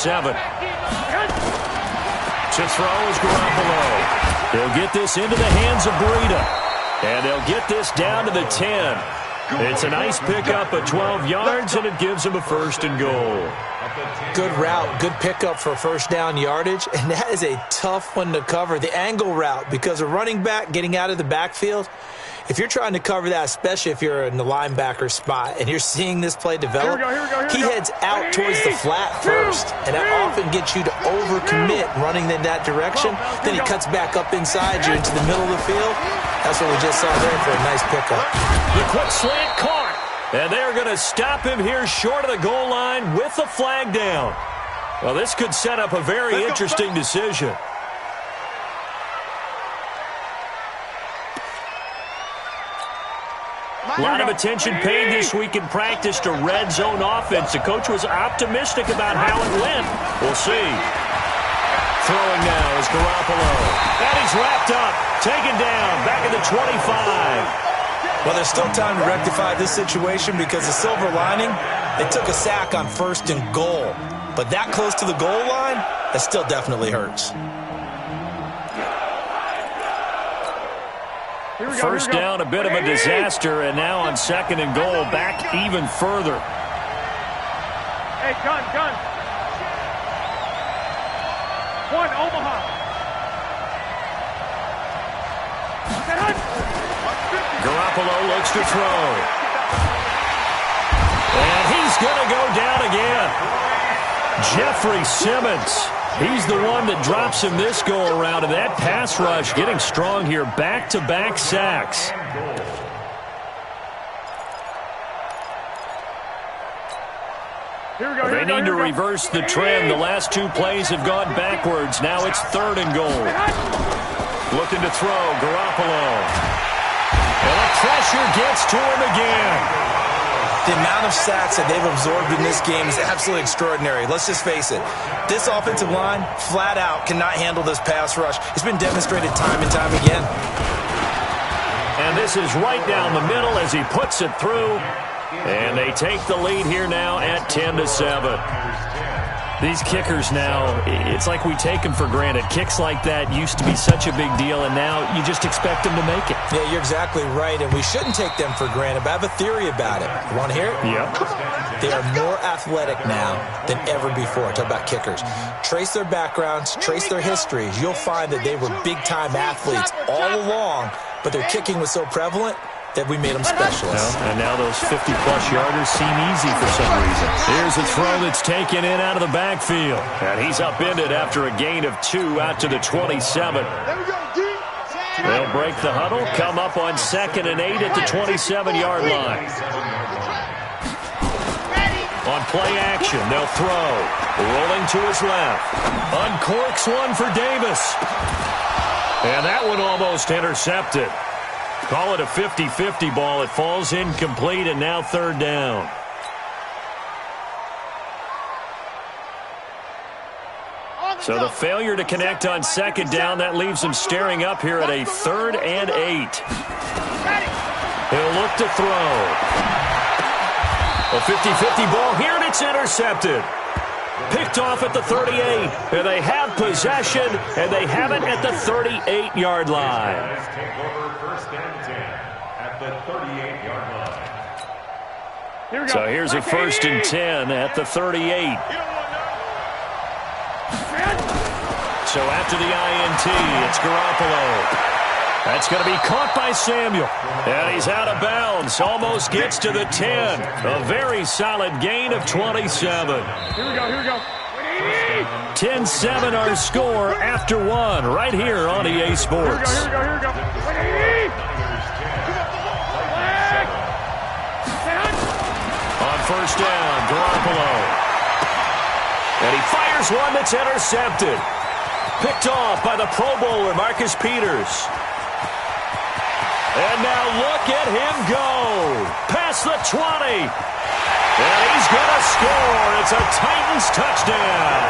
7. To throw is Garoppolo. He'll get this into the hands of Breida. And they'll get this down to the 10. It's a nice pickup of 12 yards, and it gives him a 1st and goal. Good route, good pickup for first down yardage, and that is a tough one to cover, the angle route, because a running back getting out of the backfield, if you're trying to cover that, especially if you're in the linebacker spot and you're seeing this play develop, he heads out towards the flat first, and that often gets you to overcommit running in that direction. Then he cuts back up inside you into the middle of the field. That's what we just saw there for a nice pickup. The quick slant caught, and they're going to stop him here short of the goal line with the flag down. Well, this could set up a very interesting decision. A lot of attention paid this week in practice to red zone offense. The coach was optimistic about how it went. We'll see. Throwing now is Garoppolo. And he's wrapped up, taken down, back at the 25. Well, there's still time to rectify this situation because the silver lining, they took a sack on 1st and goal. But that close to the goal line, that still definitely hurts. First down, a bit of a disaster, and now on 2nd and goal, back even further. Hey, gun. 1, Omaha. Garoppolo looks to throw. And he's going to go down again. Jeffrey Simmons. He's the one that drops him this go-around, and that pass rush getting strong here. Back-to-back sacks. They need to reverse the trend. The last 2 plays have gone backwards. Now it's 3rd and goal. Looking to throw, Garoppolo. And the pressure gets to him again. The amount of sacks that they've absorbed in this game is absolutely extraordinary. Let's just face it. This offensive line, flat out, cannot handle this pass rush. It's been demonstrated time and time again. And this is right down the middle as he puts it through. And they take the lead here now at 10-7. These kickers now, it's like we take them for granted. Kicks like that used to be such a big deal, and now you just expect them to make it. Yeah, you're exactly right, and we shouldn't take them for granted, but I have a theory about it. You want to hear it? Yep. They are more athletic now than ever before. Talk about kickers. Trace their backgrounds, trace their histories. You'll find that they were big-time athletes all along, but their kicking was so prevalent that we made them specialists. Well, and now those 50-plus yarders seem easy for some reason. Here's a throw that's taken in out of the backfield. And he's upended after a gain of 2 out to the 27. They'll break the huddle, come up on 2nd and 8 at the 27-yard line. On play action, they'll throw. Rolling to his left. Uncorks one for Davis. And that one almost intercepted. Call it a 50-50 ball. It falls incomplete, and now 3rd down. So the failure to connect on 2nd down, that leaves him staring up here at a 3rd and 8. He'll look to throw. A 50-50 ball here, and it's intercepted. Picked off at the 38, and they have possession, and they have it at the 38-yard line. So here's a 1st and 10 at the 38. So after the INT, it's Garoppolo. That's going to be caught by Samuel. And he's out of bounds. Almost gets to the 10. A very solid gain of 27. Here we go. 10-7 our score after 1 right here on EA Sports. Here we go. 180. On 1st down, Garoppolo. And he fires one that's intercepted. Picked off by the Pro Bowler, Marcus Peters. And now look at him go. Past the 20. And he's going to score. It's a Titans touchdown.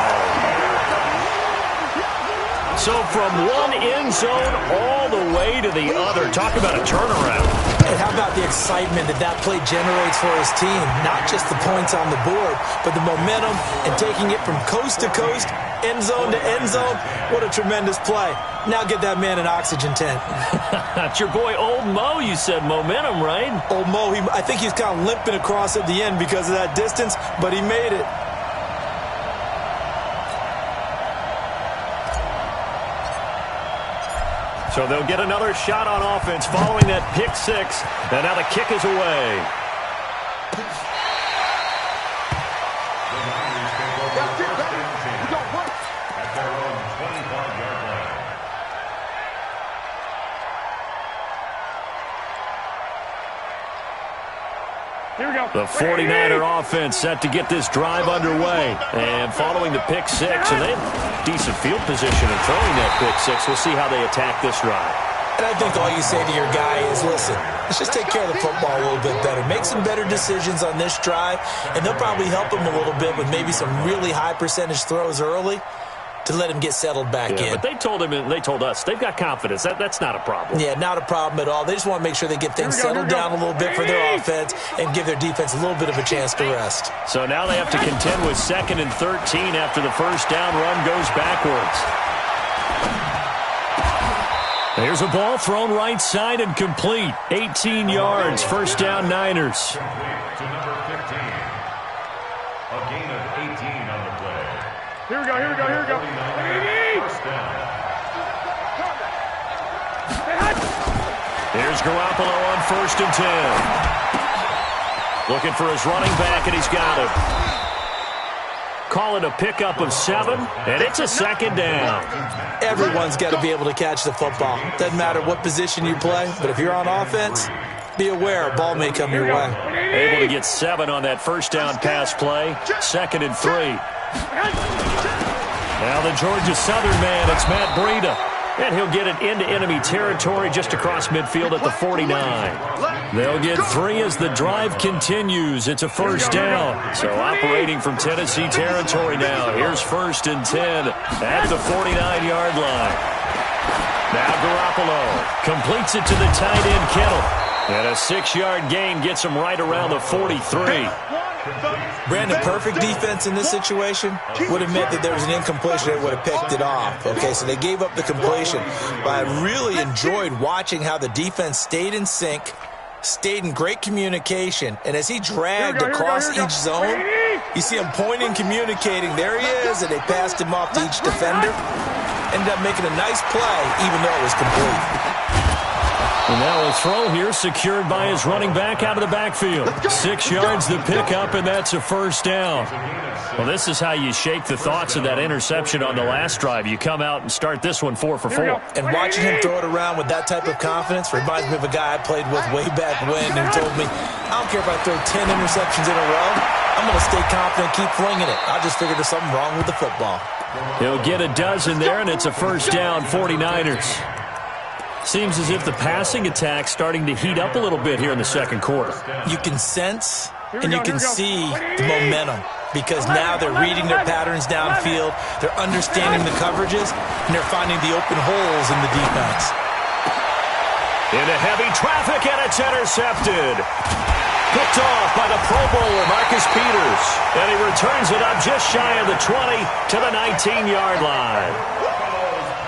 So from one end zone all the way to the other. Talk about a turnaround. And how about the excitement that play generates for his team? Not just the points on the board, but the momentum and taking it from coast to coast, end zone to end zone. What a tremendous play. Now get that man an oxygen tent. It's your boy Old Mo, you said. Momentum, right? Old Mo, I think he's kind of limping across at the end because of that distance, but he made it. So they'll get another shot on offense following that pick six. And now the kick is away. Here we go. The 49er offense set to get this drive underway. And following the pick six, and they have decent field position in throwing that pick six. We'll see how they attack this drive. And I think all you say to your guy is, listen, let's just take care of the football a little bit better. Make some better decisions on this drive, and they'll probably help him a little bit with maybe some really high percentage throws early to let him get settled back in. But they told him, and they told us, they've got confidence. That's not a problem. Yeah, not a problem at all. They just want to make sure they get things settled down a little bit for their offense and give their defense a little bit of a chance to rest. So now they have to contend with 2nd and 13 after the first down run goes backwards. There's a ball thrown right side and complete. 18 yards, first down Niners. To number 15. A gain of 18 on the play. Here we go, here we go, here we go. First down. Here's Garoppolo on 1st and 10. Looking for his running back, and he's got him. Call it a pickup of 7, and it's a 2nd down. Everyone's got to be able to catch the football. Doesn't matter what position you play, but if you're on offense, be aware a ball may come your way. Able to get 7 on that first down pass play. 2nd and 3. Now the Georgia Southern man, it's Matt Breida. And he'll get it into enemy territory just across midfield at the 49. They'll get 3 as the drive continues. It's a first down. So operating from Tennessee territory now. Here's 1st and 10 at the 49-yard line. Now Garoppolo completes it to the tight end Kittle. And a 6-yard gain gets him right around the 43. Brandon, perfect defense in this situation would have meant that there was an incompletion that would have picked it off. Okay, so they gave up the completion. But I really enjoyed watching how the defense stayed in sync, stayed in great communication, and as he dragged across each zone, you see him pointing, communicating. There he is, and they passed him off to each defender. Ended up making a nice play, even though it was complete. And now a throw here secured by his running back out of the backfield. 6 yards the pickup, and that's a first down. Well, this is how you shake the thoughts of that interception on the last drive. You come out and start this one 4 for 4. And watching him throw it around with that type of confidence reminds me of a guy I played with way back when who told me, I don't care if I throw 10 interceptions in a row. I'm going to stay confident, keep flinging it. I just figured there's something wrong with the football. He'll get a dozen there, and it's a first down, 49ers. Seems as if the passing attack's starting to heat up a little bit here in the second quarter. You can sense and you can see the momentum because now they're reading their patterns downfield, they're understanding the coverages, and they're finding the open holes in the defense. Into heavy traffic, and it's intercepted. Picked off by the Pro Bowler, Marcus Peters. And he returns it up just shy of the 20 to the 19-yard line.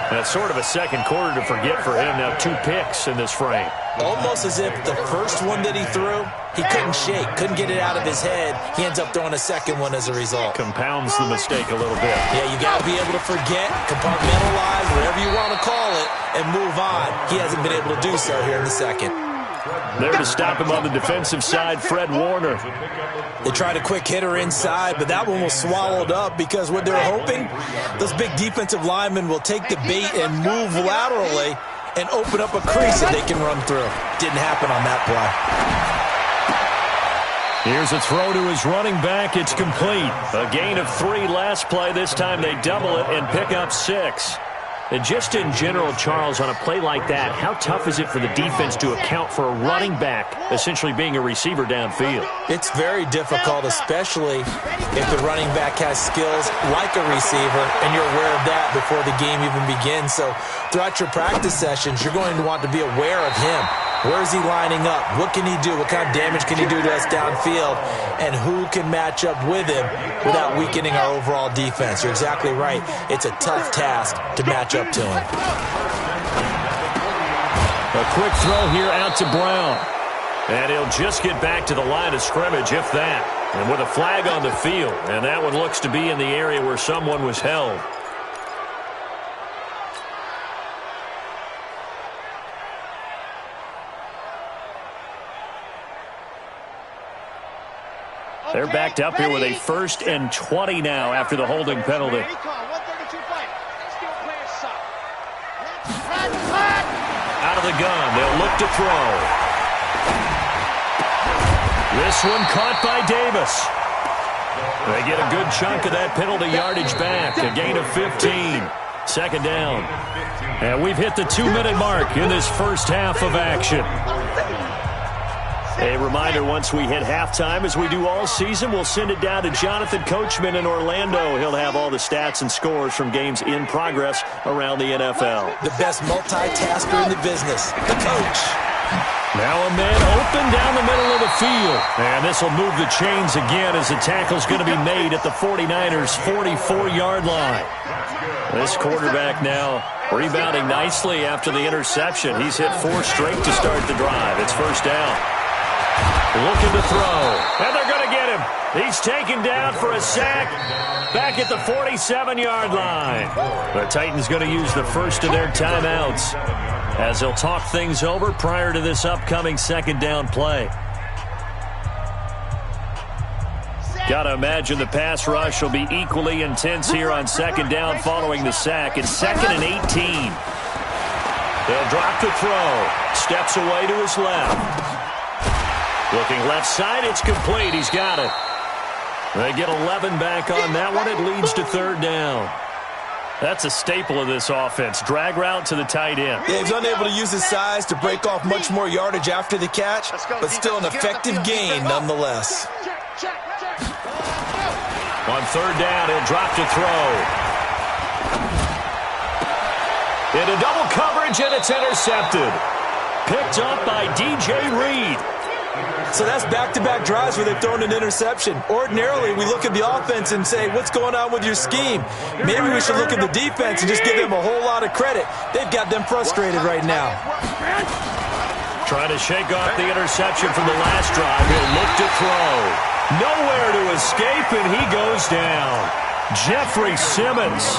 That's sort of a second quarter to forget for him. Now 2 picks in this frame. Almost as if the first one that he threw, he couldn't shake, couldn't get it out of his head. He ends up throwing a second one as a result. Compounds the mistake a little bit. Yeah, you got to be able to forget, compartmentalize, whatever you want to call it, and move on. He hasn't been able to do so here in the second. There to stop him on the defensive side, Fred Warner. They tried a quick hitter inside, but that one was swallowed up because what they're hoping, those big defensive linemen will take the bait and move laterally and open up a crease that they can run through. Didn't happen on that play. Here's a throw to his running back. It's complete. A gain of 3 last play. This time they double it and pick up 6. And just in general, Charles, on a play like that, how tough is it for the defense to account for a running back essentially being a receiver downfield? It's very difficult, especially if the running back has skills like a receiver, and you're aware of that before the game even begins. So throughout your practice sessions, you're going to want to be aware of him. Where is he lining up? What can he do? What kind of damage can he do to us downfield? And who can match up with him without weakening our overall defense? You're exactly right. It's a tough task to match up to him. A quick throw here out to Brown. And he'll just get back to the line of scrimmage, if that. And with a flag on the field. And that one looks to be in the area where someone was held. They're backed up here with a 1st and 20 now after the holding penalty. Out of the gun, they'll look to throw. This one caught by Davis. They get a good chunk of that penalty yardage back, a gain of 15. 2nd down. And we've hit the 2-minute mark in this first half of action. A reminder, once we hit halftime, as we do all season, we'll send it down to Jonathan Coachman in Orlando. He'll have all the stats and scores from games in progress around the NFL. The best multitasker in the business, the coach. Now a man open down the middle of the field. And this will move the chains again as the tackle's going to be made at the 49ers' 44-yard line. This quarterback now rebounding nicely after the interception. He's hit 4 straight to start the drive. It's 1st down. Looking to throw. And they're going to get him. He's taken down for a sack back at the 47-yard line. The Titans going to use the first of their timeouts as they'll talk things over prior to this upcoming 2nd down play. Got to imagine the pass rush will be equally intense here on 2nd down following the sack. It's 2nd and 18. They'll drop to throw. Steps away to his left. Looking left side, it's complete. He's got it. They get 11 back on that one. It leads to 3rd down. That's a staple of this offense. Drag route to the tight end. Yeah, he's unable to use his size to break off much more yardage after the catch, but still an effective gain nonetheless. On 3rd down, he'll drop to throw. Into double coverage, and it's intercepted. Picked up by DJ Reed. So that's back-to-back drives where they've thrown an interception. Ordinarily, we look at the offense and say, what's going on with your scheme? Maybe we should look at the defense and just give them a whole lot of credit. They've got them frustrated right now. Trying to shake off the interception from the last drive. He'll look to throw. Nowhere to escape, and he goes down. Jeffrey Simmons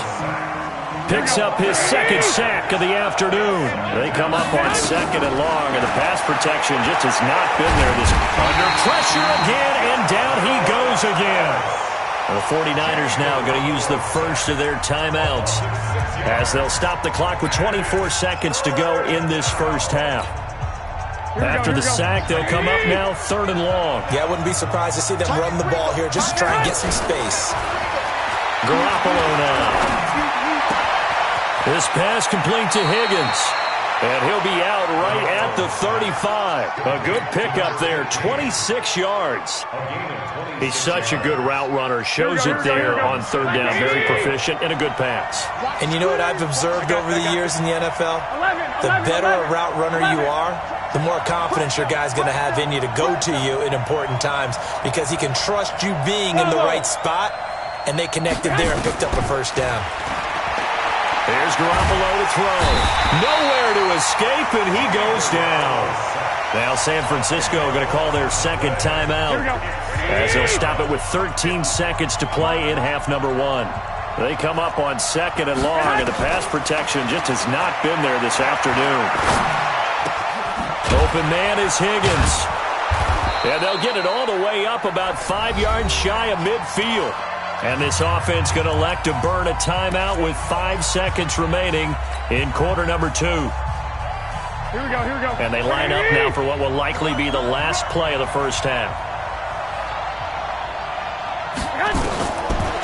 picks up his 2nd sack of the afternoon. They come up on 2nd and long, and the pass protection just has not been there. This under pressure again, and down he goes again. The 49ers now going to use the first of their timeouts as they'll stop the clock with 24 seconds to go in this first half. After the sack, they'll come up now 3rd and long. Yeah, I wouldn't be surprised to see them run the ball here just to try and get some space. Garoppolo now. This pass complete to Higgins. And he'll be out right at the 35. A good pickup there, 26 yards. He's such a good route runner. Shows it there on 3rd down. Very proficient and a good pass. And you know what I've observed over the years in the NFL? The better a route runner you are, the more confidence your guy's going to have in you to go to you in important times because he can trust you being in the right spot, and they connected there and picked up a 1st down. Here's Garoppolo to throw. Nowhere to escape, and he goes down. Now San Francisco going to call their 2nd timeout as they'll stop it with 13 seconds to play in half number 1. They come up on 2nd and long, and the pass protection just has not been there this afternoon. Open man is Higgins. And they'll get it all the way up about 5 yards shy of midfield. And this offense going to elect to burn a timeout with 5 seconds remaining in quarter number 2. Here we go, here we go. And they line up now for what will likely be the last play of the first half.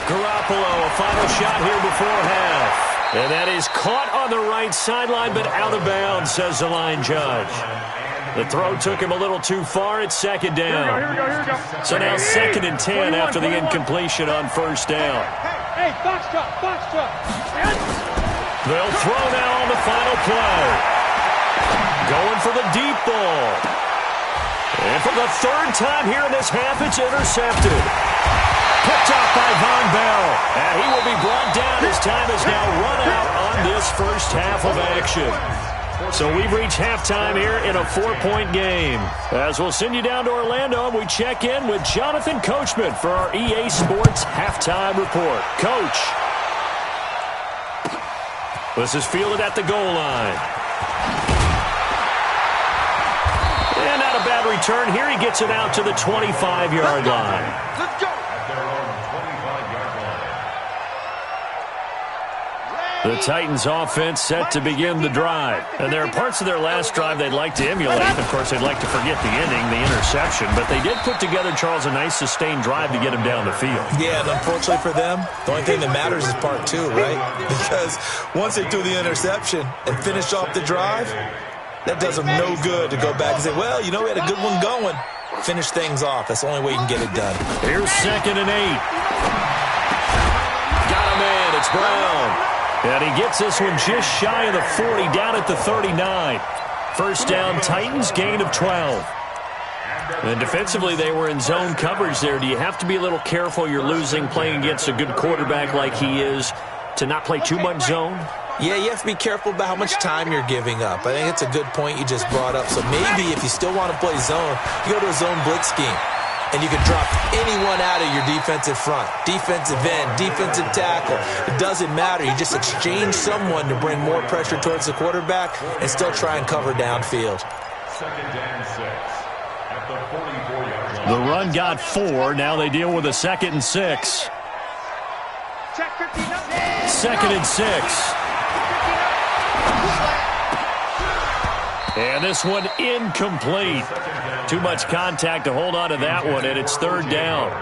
Garoppolo, a final shot here before half. And that is caught on the right sideline, but out of bounds, says the line judge. The throw took him a little too far. It's second down. Here we go. So now 2nd and 10 after the incompletion on first down. Hey, box truck. They'll throw now on the final play. Going for the deep ball. And for the 3rd time here in this half, it's intercepted. Picked off by Von Bell. And he will be brought down. His time is now run out on this first half of action. So we've reached halftime here in a 4-point game. As we'll send you down to Orlando, we check in with Jonathan Coachman for our EA Sports Halftime Report. Coach. This is fielded at the goal line. And not a bad return here. He gets it out to the 25-yard line. Let's go. The Titans offense set to begin the drive. And there are parts of their last drive they'd like to emulate. Of course, they'd like to forget the ending, the interception. But they did put together, Charles, a nice sustained drive to get him down the field. Yeah, and unfortunately for them, the only thing that matters is part 2, right? Because once they threw the interception and finished off the drive, that does them no good to go back and say, well, you know, we had a good one going. Finish things off. That's the only way you can get it done. Here's 2nd and 8. Got a man. It's Brown. And he gets this one just shy of the 40, down at the 39. First down, Titans, gain of 12. And defensively, they were in zone coverage there. Do you have to be a little careful? You're losing, playing against a good quarterback like he is, to not play too much zone? Yeah, you have to be careful about how much time you're giving up. I think it's a good point you just brought up. So maybe if you still want to play zone, you go to a zone blitz scheme. And you can drop anyone out of your defensive front, defensive end, defensive tackle. It doesn't matter. You just exchange someone to bring more pressure towards the quarterback and still try and cover downfield. 2nd and 6 at the 44-yard line. The run got 4. Now they deal with a 2nd and 6. Check 15. 2nd and 6. And this one incomplete. Too much contact to hold on to that one, and it's 3rd down.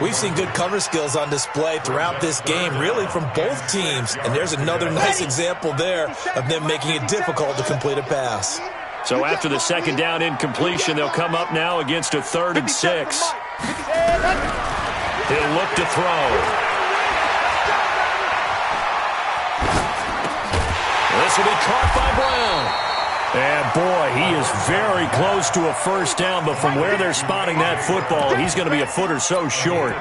We've seen good cover skills on display throughout this game, really from both teams. And there's another nice example there of them making it difficult to complete a pass. So after the 2nd down incompletion, they'll come up now against a 3rd and 6. He'll look to throw. This will be caught by Brown. And, boy, he is very close to a first down, but from where they're spotting that football, he's going to be a foot or so short.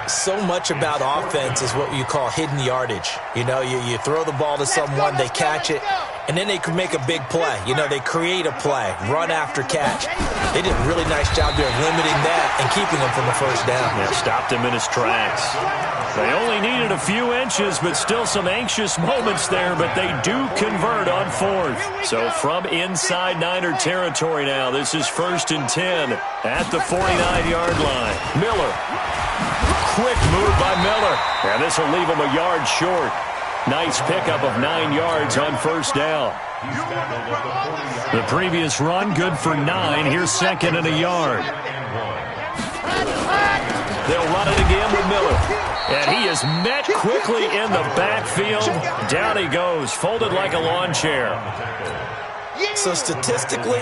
So much about offense is what you call hidden yardage. You know, you throw the ball to someone, they catch it, and then they can make a big play. You know, they create a play, run after catch. They did a really nice job there of limiting that and keeping him from a first down. Yeah, stopped him in his tracks. They only needed a few inches, but still some anxious moments there, but they do convert on 4th. So from inside Niner territory now, this is 1st and 10 at the 49-yard line. Miller. Quick move by Miller. And this will leave him a yard short. Nice pickup of 9 yards on first down. The previous run, good for 9. Here's 2nd and a yard. They'll run it again with Miller. And he is met quickly in the backfield. Down he goes, folded like a lawn chair. So statistically,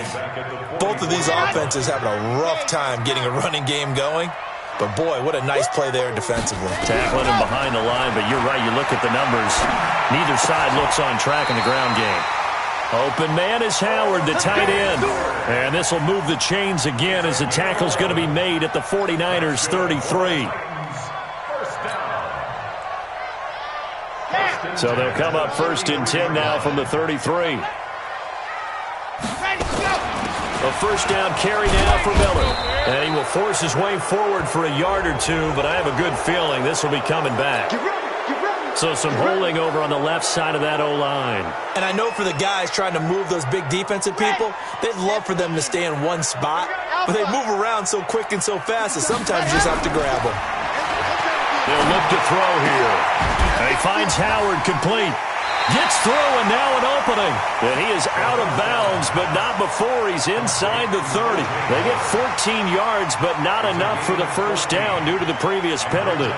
both of these offenses having a rough time getting a running game going. But, boy, what a nice play there defensively. Tackling him behind the line, but you're right. You look at the numbers. Neither side looks on track in the ground game. Open man is Howard, the tight end. And this will move the chains again as the tackle's going to be made at the 49ers' 33. So they'll come up 1st and 10 now from the 33. A first down carry now for Miller. And he will force his way forward for a yard or two, but I have a good feeling this will be coming back. So some holding over on the left side of that O-line. And I know for the guys trying to move those big defensive people, they'd love for them to stay in one spot, but they move around so quick and so fast that sometimes you just have to grab them. They'll look to throw here. And he finds Howard complete. Gets through, and now an opening. And he is out of bounds, but not before he's inside the 30. They get 14 yards, but not enough for the first down due to the previous penalty.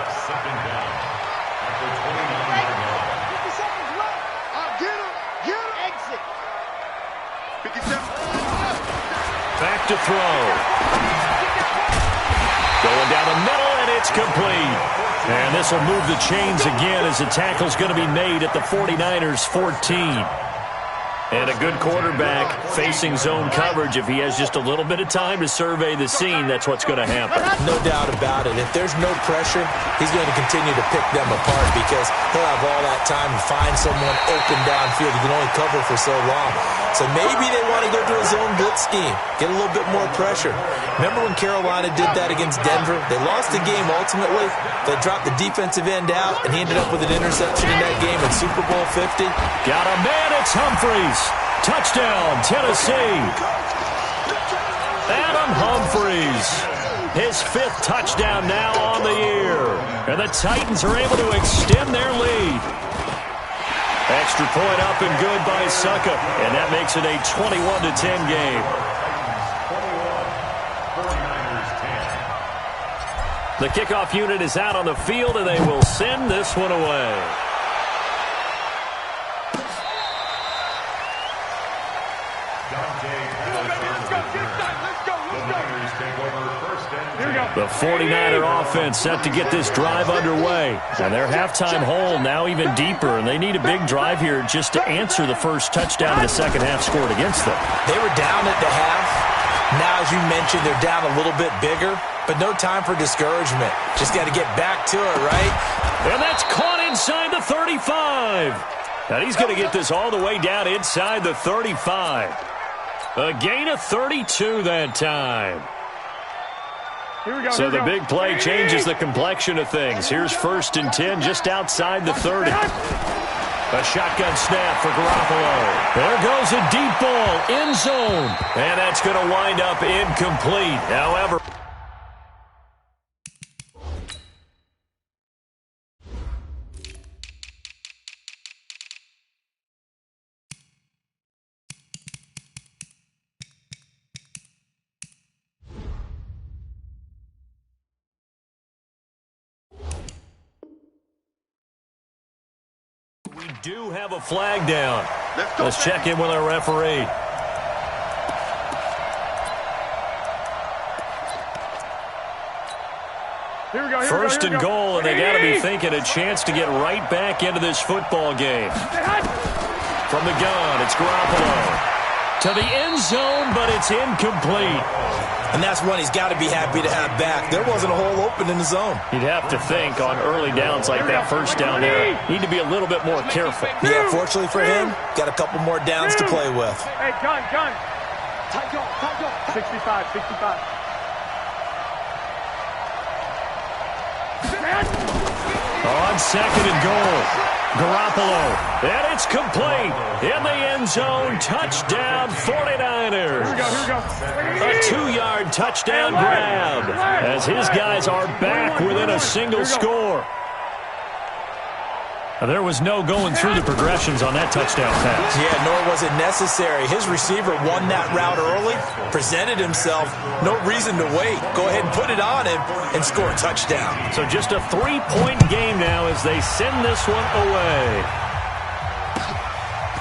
to throw. Going down the middle, and it's complete. And this will move the chains again as the tackle's going to be made at the 49ers 14. And a good quarterback facing zone coverage. If he has just a little bit of time to survey the scene, that's what's going to happen. No doubt about it. If there's no pressure, he's going to continue to pick them apart because he'll have all that time to find someone open downfield. He can only cover for so long. So maybe they want to go to a zone blitz scheme, get a little bit more pressure. Remember when Carolina did that against Denver? They lost the game ultimately. They dropped the defensive end out, and he ended up with an interception in that game in Super Bowl 50. Got a man, it's Humphries. Touchdown, Tennessee. Adam Humphries. His 5th touchdown now on the year. And the Titans are able to extend their lead. Extra point up and good by Suckup. And that makes it a 21-10 game. The kickoff unit is out on the field, and they will send this one away. The 49er offense set to get this drive underway. And their halftime hole now even deeper, and they need a big drive here just to answer the first touchdown of the second half scored against them. They were down at the half. Now, as you mentioned, they're down a little bit bigger, but no time for discouragement. Just got to get back to it, right? And that's caught inside the 35. And he's going to get this all the way down inside the 35. A gain of 32 that time. Here we go, so the big play changes the complexion of things. Here's 1st and 10 just outside the 30. A shotgun snap for Garoppolo. There goes a deep ball, end zone. And that's going to wind up incomplete. However, we do have a flag down. Let's check in with our referee. Here we go, First and goal, and they got to be thinking a chance to get right back into this football game. From the gun, it's Garoppolo. To the end zone, but it's incomplete. And that's one he's got to be happy to have back. There wasn't a hole open in the zone. You'd have to think on early downs like that, first down there, need to be a little bit more careful. Yeah, fortunately for him, got a couple more downs to play with. Hey, gun. Tight go. 65. On 2nd and goal. Garoppolo, and it's complete in the end zone. Touchdown, 49ers. Here we go. A 2-yard touchdown grab as his guys are back within a single score. And there was no going through the progressions on that touchdown pass. Yeah, nor was it necessary. His receiver won that route early, presented himself, no reason to wait. Go ahead and put it on him and score a touchdown. So just a 3-point game now as they send this one away.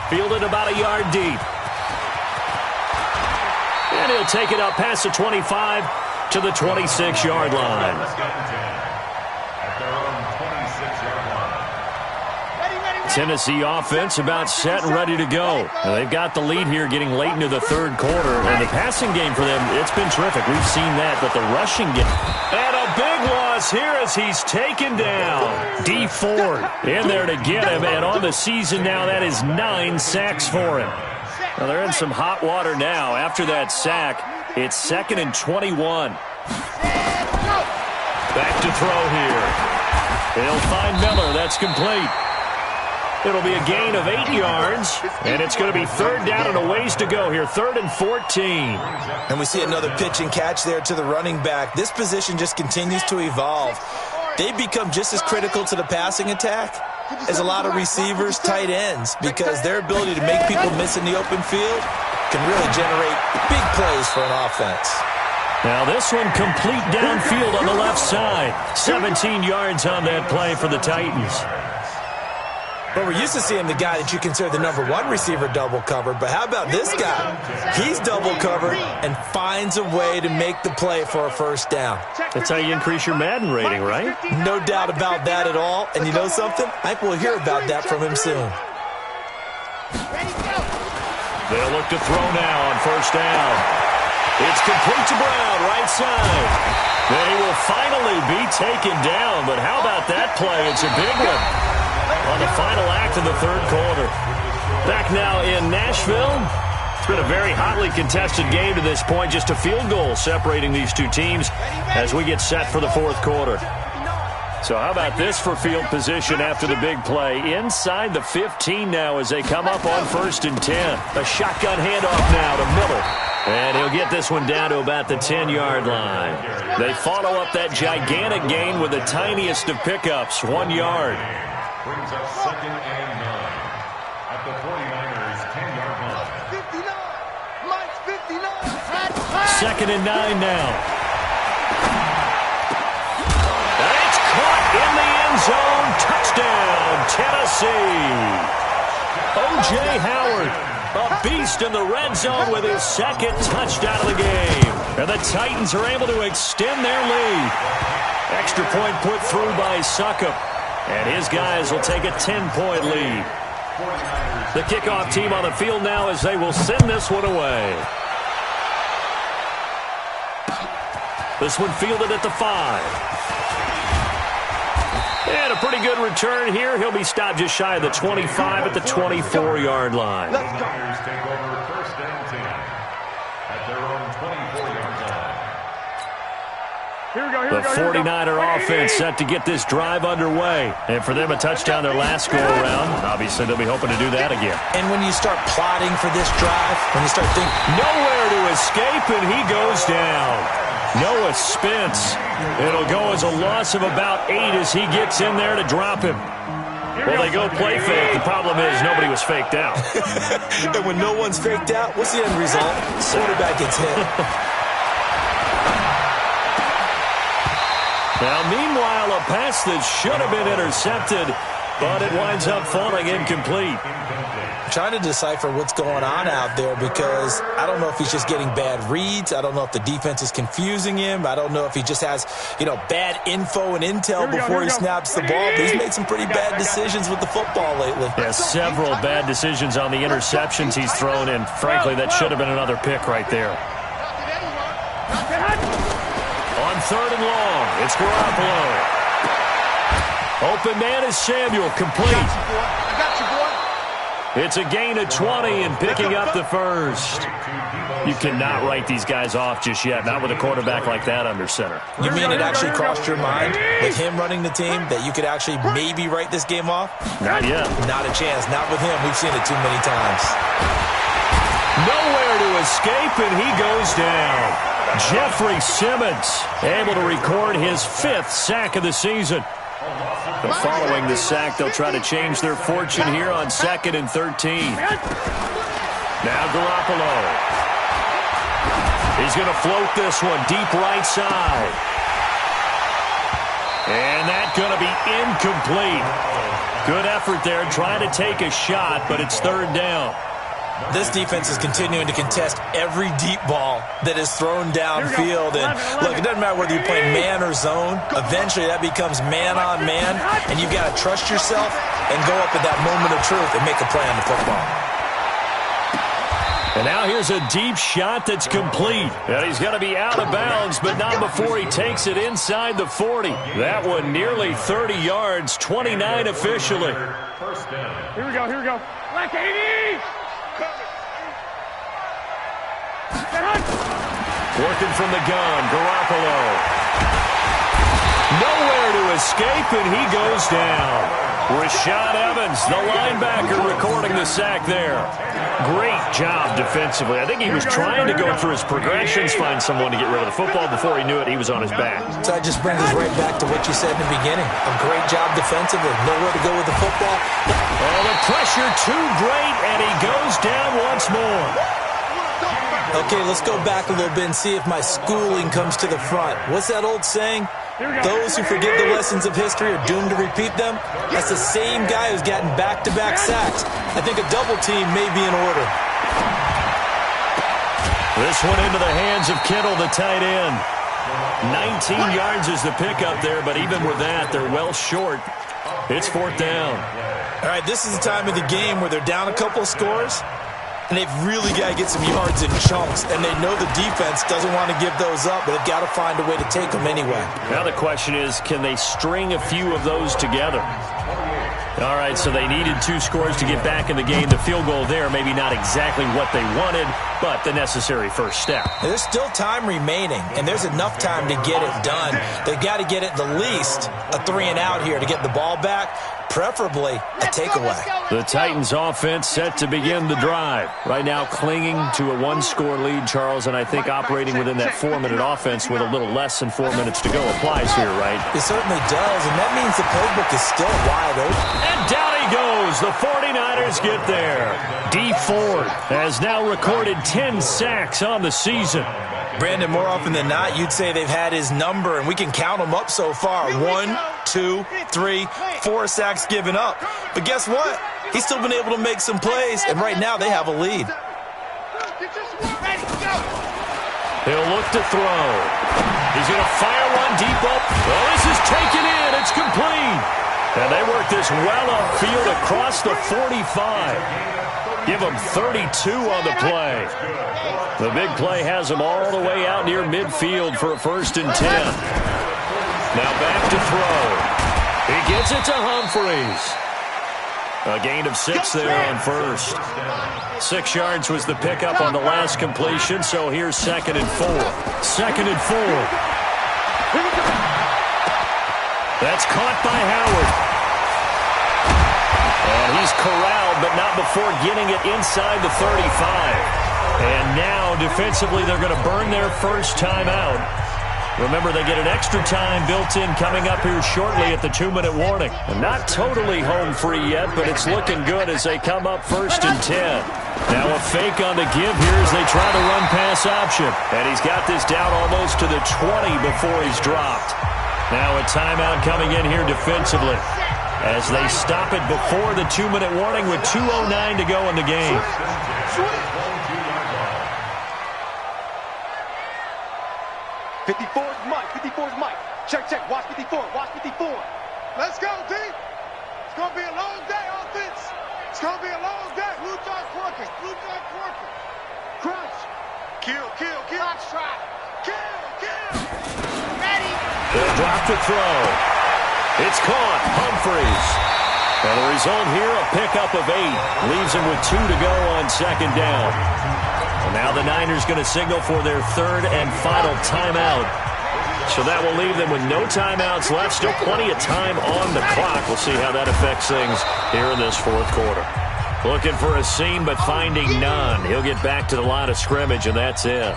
Fielded about a yard deep. And he'll take it up past the 25 to the 26-yard line. Tennessee offense about set and ready to go. Now they've got the lead here getting late into the 3rd quarter. And the passing game for them, it's been terrific. We've seen that, but the rushing game. And a big loss here as he's taken down. D. Ford in there to get him. And on the season now, that is 9 sacks for him. Now they're in some hot water now. After that sack, it's 2nd and 21. Back to throw here. They'll find Miller. That's complete. It'll be a gain of 8 yards, and it's going to be 3rd down and a ways to go here, 3rd and 14. And we see another pitch and catch there to the running back. This position just continues to evolve. They become just as critical to the passing attack as a lot of receivers, tight ends, because their ability to make people miss in the open field can really generate big plays for an offense. Now this one complete downfield on the left side. 17 yards on that play for the Titans. But we're used to seeing the guy that you consider the #1 receiver double covered. But how about this guy? He's double covered and finds a way to make the play for a first down. That's how you increase your Madden rating, right? No doubt about that at all. And you know something? I think we'll hear about that from him soon. They'll look to throw now on first down. It's complete to Brown, right side. They will finally be taken down, but how about that play? It's a big one on the final act of the third quarter. Back now in Nashville. It's been a very hotly contested game to this point. Just a field goal separating these two teams as we get set for the fourth quarter. So how about this for field position after the big play? Inside the 15 now as they come up on 1st and 10. A shotgun handoff now to Miller. And he'll get this one down to about the 10-yard line. They follow up that gigantic gain with the tiniest of pickups, 1 yard. Brings up 2nd and 9 at the 49ers' 10-yard line. 2nd and 9 now. And it's caught in the end zone. Touchdown, Tennessee. O.J. Howard, a beast in the red zone with his 2nd touchdown of the game. And the Titans are able to extend their lead. Extra point put through by Suckup. And his guys will take a 10-point lead. The kickoff team on the field now as they will send this one away. This one fielded at the 5. And a pretty good return here. He'll be stopped just shy of the 25 at the 24-yard line. Let's go. Take over 1st and 10 at their own 24-yard line. Here we go, here The we go, here we go. 49er offense set to get this drive underway. And for them, a touchdown their last go-around. Obviously, they'll be hoping to do that again. And when you start plotting for this drive, when you start thinking, Nowhere to escape, and he goes down. Noah Spence. It'll go as a loss of about 8 as he gets in there to drop him. Well, they go play fake. The problem is nobody was faked out. and when no one's faked out, what's the end result? Quarterback gets hit. Now, meanwhile, a pass that should have been intercepted, but it winds up falling incomplete. I'm trying to decipher what's going on out there because I don't know if he's just getting bad reads. I don't know if the defense is confusing him. I don't know if he just has, bad info and intel before he snaps the ball. But he's made some pretty bad decisions with the football lately. Yeah, several bad decisions on the interceptions he's thrown, and frankly, that should have been another pick right there. On 3rd and long, it's Garoppolo. Open man is Samuel, complete. I got you, boy. It's a gain of 20 and picking up the first. You cannot write these guys off just yet, not with a quarterback like that under center. You mean it actually crossed your mind with him running the team that you could actually maybe write this game off? Not yet. Not a chance. Not with him. We've seen it too many times. Nowhere to escape, and he goes down. Jeffrey Simmons able to record his 5th sack of the season. But following the sack, they'll try to change their fortune here on 2nd and 13. Now Garoppolo. He's going to float this one deep right side. And that's going to be incomplete. Good effort there trying to take a shot, but it's 3rd down. This defense is continuing to contest every deep ball that is thrown downfield. And look, it doesn't matter whether you're playing man or zone. Eventually, that becomes man on man, and you've got to trust yourself and go up at that moment of truth and make a play on the football. And now here's a deep shot that's complete. And he's going to be out of bounds, but not before he takes it inside the 40. That one nearly 30 yards, 29 officially. First down. Here we go, here we go. Black 80! Working from the gun, Garoppolo. Nowhere to escape, and he goes down. Rashad Evans, the linebacker, recording the sack there. Great job defensively. I think he was trying to go through his progressions, find someone to get rid of the football. Before he knew it, he was on his back. So that just brings us right back to what you said in the beginning. A great job defensively. Nowhere to go with the football. Oh, the pressure too great, and he goes down once more. Okay, let's go back a little bit and see if my schooling comes to the front. What's that old saying? Those who forget the lessons of history are doomed to repeat them. That's the same guy who's gotten back-to-back sacks. I think a double team may be in order. This one into the hands of Kittle, the tight end. 19 yards is the pickup there, but even with that, they're well short. It's 4th down. All right, this is the time of the game where they're down a couple of scores, and they've really got to get some yards in chunks, and they know the defense doesn't want to give those up, but they've got to find a way to take them anyway. Now the question is, can they string a few of those together? All right, so they needed 2 scores to get back in the game. The field goal there, maybe not exactly what they wanted, but the necessary first step. There's still time remaining, and there's enough time to get it done. They've got to get it the least a 3-and-out here to get the ball back, preferably a takeaway. The Titans offense set to begin the drive. Right now clinging to a 1-score lead, Charles, and I think operating within that 4-minute offense with a little less than 4 minutes to go applies here, right? It certainly does, and that means the playbook is still wide open. And down he goes. The 49ers get there. D. Ford has now recorded 10 sacks on the season. Brandon, more often than not, you'd say they've had his number, and we can count them up so far. 1, 2, 3, 4 sacks given up. But guess what? He's still been able to make some plays, and right now they have a lead. He'll look to throw. He's going to fire one deep up. Well, this is taken in. It's complete. And they work this well upfield across the 45. Give them 32 on the play. The big play has them all the way out near midfield for a 1st and 10. Now back to throw. He gets it to Humphreys. A gain of 6 there on first. 6 yards was the pickup on the last completion, so here's 2nd and 4. 2nd and 4. That's caught by Howard. And he's corralled, but not before getting it inside the 35. And now, defensively, they're going to burn their first timeout. Remember, they get an extra time built in coming up here shortly at the 2-minute warning. And not totally home free yet, but it's looking good as they come up 1st and 10. Now a fake on the give here as they try to run pass option. And he's got this down almost to the 20 before he's dropped. Now a timeout coming in here defensively as they stop it before the 2-minute warning with 2:09 to go in the game. Mike. Check. Watch 54. Let's go, D. It's going to be a long day, offense. It's going to be a long day. Blue dog Porkers. Crunch. Kill. Box try. Kill. Ready. They'll drop the throw. It's caught. Humphreys. And the result here, a pickup of 8. Leaves him with 2 to go on 2nd down. And now the Niners going to signal for their 3rd and final timeout. So that will leave them with no timeouts left. Still plenty of time on the clock. We'll see how that affects things here in this 4th quarter. Looking for a seam, but finding none. He'll get back to the line of scrimmage, and that's it.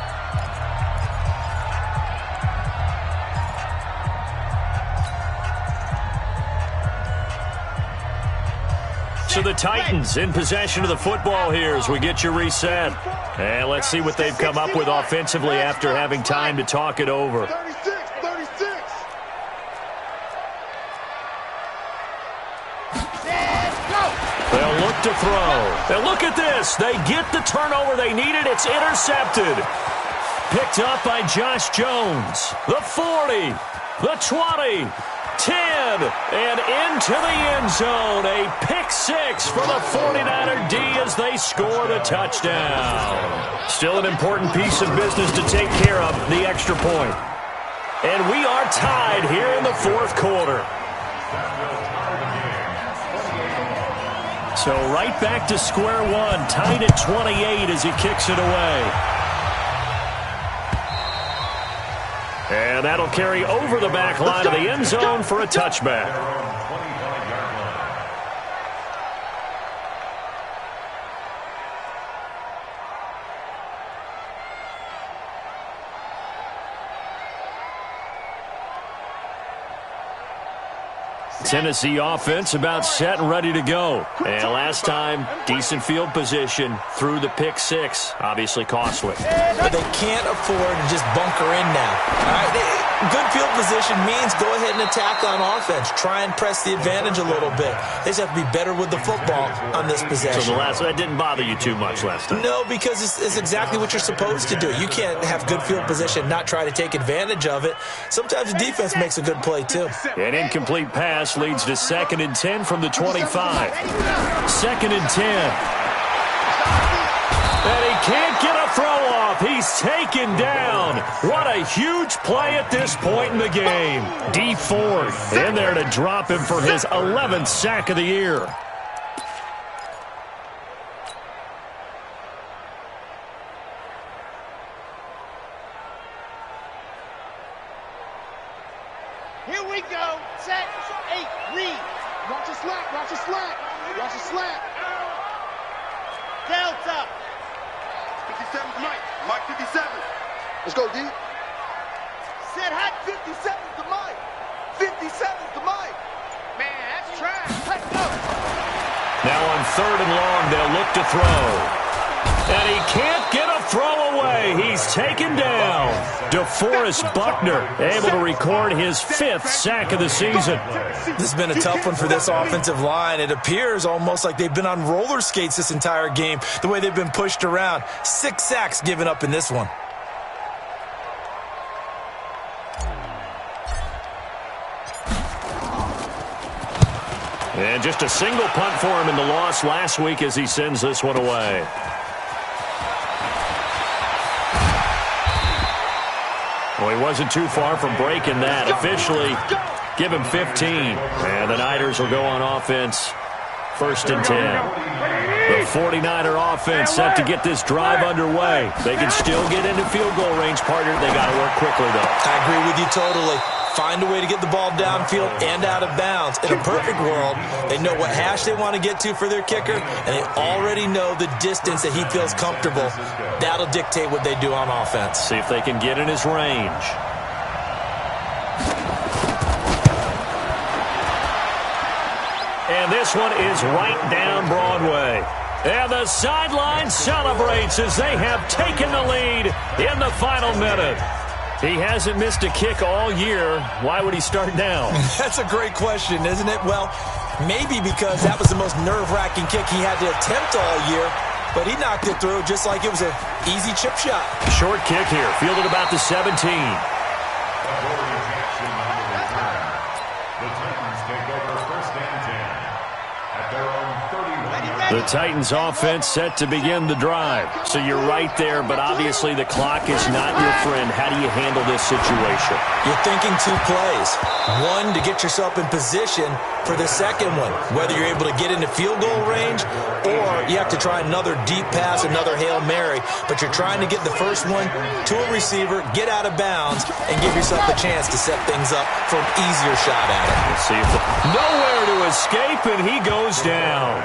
So the Titans in possession of the football here as we get you reset. And let's see what they've come up with offensively after having time to talk it over. 36. They'll look to throw. And look at this. They get the turnover they needed. It's intercepted. Picked up by Josh Jones. The 40. The 20. 10. And into the end zone. A pick 6 for the 49er D as they score the touchdown. Still an important piece of business to take care of, the extra point. And we are tied here in the 4th quarter. So right back to square one, tied at 28 as he kicks it away. And that'll carry over the back line of the end zone for a touchback. Tennessee offense about set and ready to go. And last time, decent field position through the pick six. Obviously costly. But they can't afford to just bunker in now. All right, good field position means go ahead and attack on offense. Try and press the advantage a little bit. They just have to be better with the football on this possession. So that didn't bother you too much last time? No, because it's exactly what you're supposed to do. You can't have good field position and not try to take advantage of it. Sometimes the defense makes a good play, too. An incomplete pass leads to 2nd and 10 from the 25. 2nd and 10. And he can't get a throw off. He's taken down. What a huge play at this point in the game. D Ford in there to drop him for his 11th sack of the year. Here we go. Set. 8. Read. Watch your slack. Watch your slack. Watch your slack. Delta. 57's Mike. Mike 57. Let's go, D. Set hot. 57's the Mike. 57's the Mike. Man, that's trash. Let's go. Now on 3rd and long, they'll look to throw. And he can't get a throw away. He's taken down. DeForest Buckner able to record his 5th sack of the season. This has been a tough one for this offensive line. It appears almost like they've been on roller skates this entire game, the way they've been pushed around. 6 sacks given up in this one. And just a single punt for him in the loss last week as he sends this one away. Well, he wasn't too far from breaking that. Officially, give him 15. And the Niners will go on offense. 1st and 10. The 49er offense set to get this drive underway. They can still get into field goal range, partner. They got to work quickly, though. I agree with you totally. Find a way to get the ball downfield and out of bounds. In a perfect world, they know what hash they want to get to for their kicker, and they already know the distance that he feels comfortable. That'll dictate what they do on offense. See if they can get in his range. And this one is right down Broadway. And the sideline celebrates as they have taken the lead in the final minute. He hasn't missed a kick all year. Why would he start now? That's a great question, isn't it? Well, maybe because that was the most nerve-wracking kick he had to attempt all year, but he knocked it through just like it was an easy chip shot. Short kick here, fielded about the 17. The Titans take over 1st and 10 at their own 31. The Titans offense set to begin the drive. So you're right there, but obviously the clock is not your friend. How do you handle this situation? You're thinking 2 plays. One, to get yourself in position for the second one, whether you're able to get into field goal range or you have to try another deep pass, another Hail Mary. But you're trying to get the first one to a receiver, get out of bounds, and give yourself a chance to set things up for an easier shot at it. Let's see if nowhere to escape, and he goes down.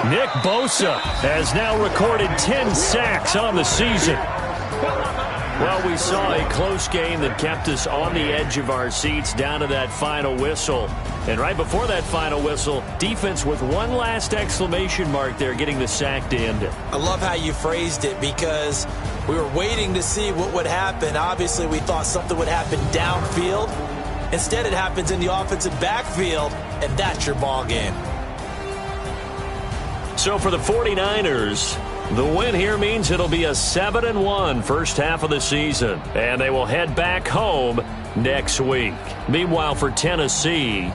Nick Bosa has now recorded 10 sacks on the season. Well, we saw a close game that kept us on the edge of our seats down to that final whistle. And right before that final whistle, defense with one last exclamation mark there, getting the sack to end it. I love how you phrased it because we were waiting to see what would happen. Obviously, we thought something would happen downfield. Instead, it happens in the offensive backfield, and that's your ball game. So for the 49ers, the win here means it'll be a 7-1 first half of the season, and they will head back home next week. Meanwhile, for Tennessee,